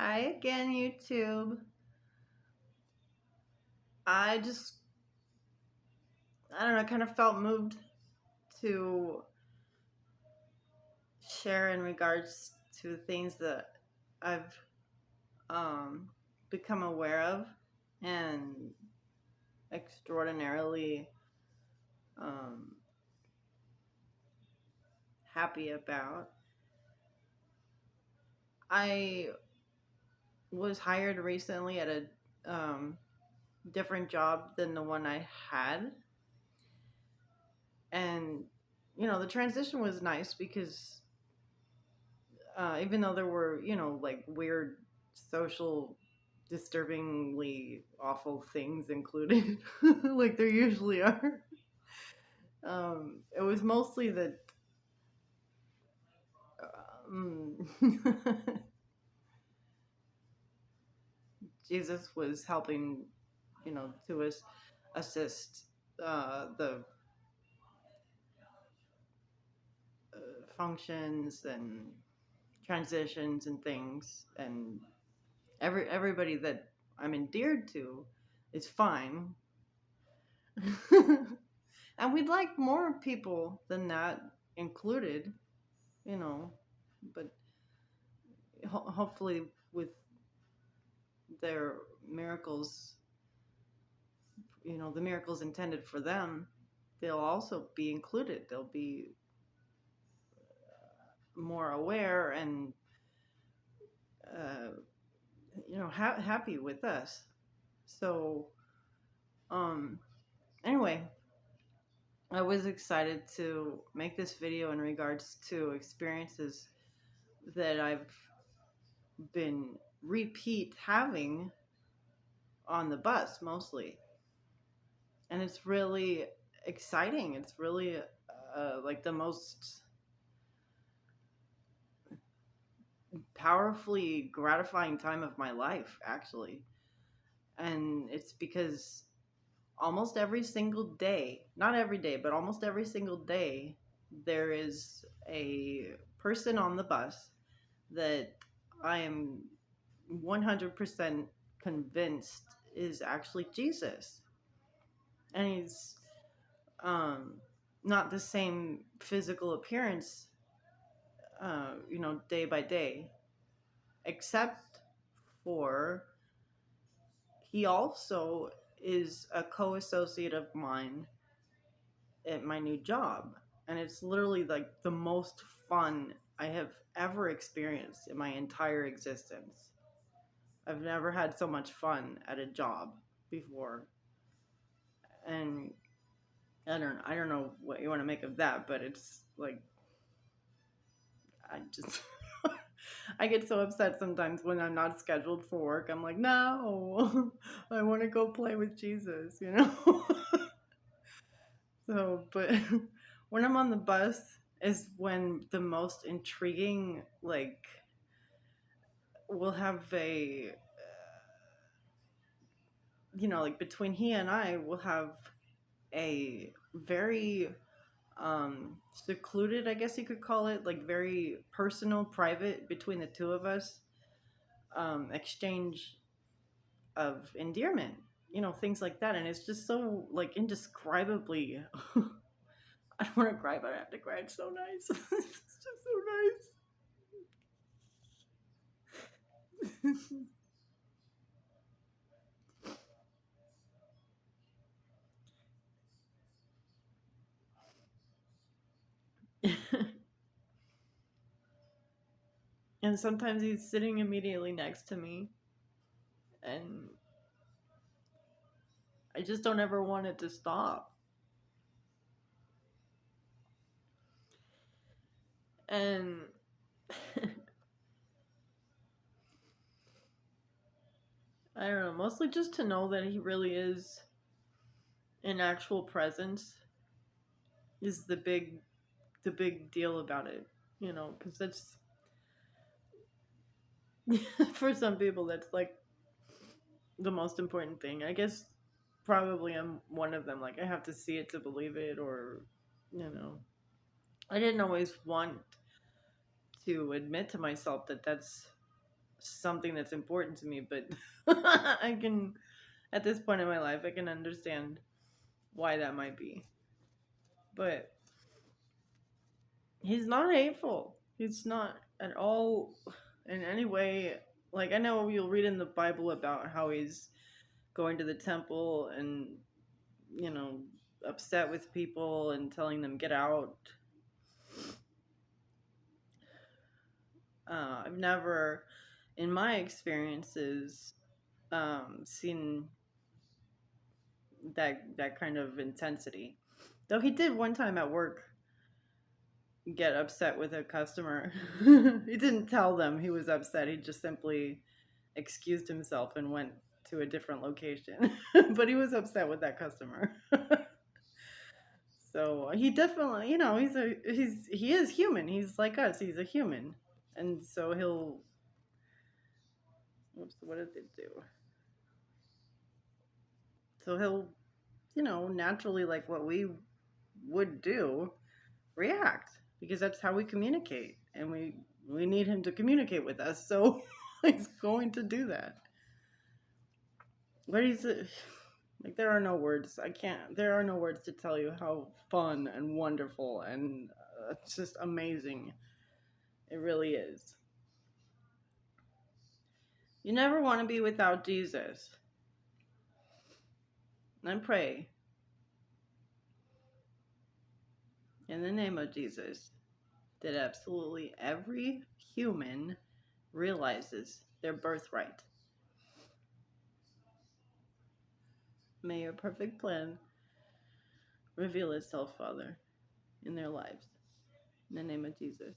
Hi again, YouTube. I just, I don't know, kind of felt moved to share in regards to things that I've um, become aware of and extraordinarily um, happy about. I was hired recently at a different job than the one I had. And, the transition was nice because even though there were, like weird social, disturbingly awful things included, like there usually are, it was mostly that um, Jesus was helping, to assist the functions and transitions and things, and everybody that I'm endeared to is fine. And we'd like more people than that included, you know, but hopefully with their miracles, the miracles intended for them, they'll also be included. They'll be more aware and, uh, happy with us. So, um, anyway, I was excited to make this video in regards to experiences that I've been repeat having on the bus mostly. And it's really exciting. It's really like the most powerfully gratifying time of my life, actually. And it's because almost every single day, not every day, but almost every single day, there is a person on the bus that I am 100% convinced is actually Jesus. And he's um, not the same physical appearance, day by day, except for he also is a co-associate of mine at my new job. And it's literally like the most fun I have ever experienced in my entire existence. I've never had so much fun at a job before. And I don't know what you want to make of that, but it's like I just I get so upset sometimes when I'm not scheduled for work. I'm like, no, I want to go play with Jesus. So, but when I'm on the bus is when the most intriguing, like, we'll have like between he and I, we'll have a very secluded, I guess you could call it, like very personal, private between the two of us, exchange of endearment, things like that. And it's just so like indescribably I don't want to cry, but I have to cry. It's so nice. It's just so nice. And sometimes he's sitting immediately next to me, and I just don't ever want it to stop. And I don't know, mostly just to know that he really is an actual presence is the big deal about it, because that's for some people that's like the most important thing. I guess probably I'm one of them. Like I have to see it to believe it, or you know, I didn't always want to admit to myself that that's something that's important to me, but I can, at this point in my life, I can understand why that might be. But he's not hateful. He's not at all in any way. Like, I know you'll read in the Bible about how he's going to the temple and, you know, upset with people and telling them, get out. I've never, in my experiences, seen that kind of intensity. Though he did one time at work get upset with a customer. He didn't tell them he was upset. He just simply excused himself and went to a different location. But he was upset with that customer. So he definitely, he is human. He's like us. He's a human, and so he'll. Oops, what did it do? So he'll, naturally, like what we would do, react, because that's how we communicate, and we need him to communicate with us. So he's going to do that. But he's like, there are no words. I can't. There are no words to tell you how fun and wonderful and it's just amazing. It really is. You never want to be without Jesus. And pray in the name of Jesus that absolutely every human realizes their birthright. May your perfect plan reveal itself, Father, in their lives. In the name of Jesus.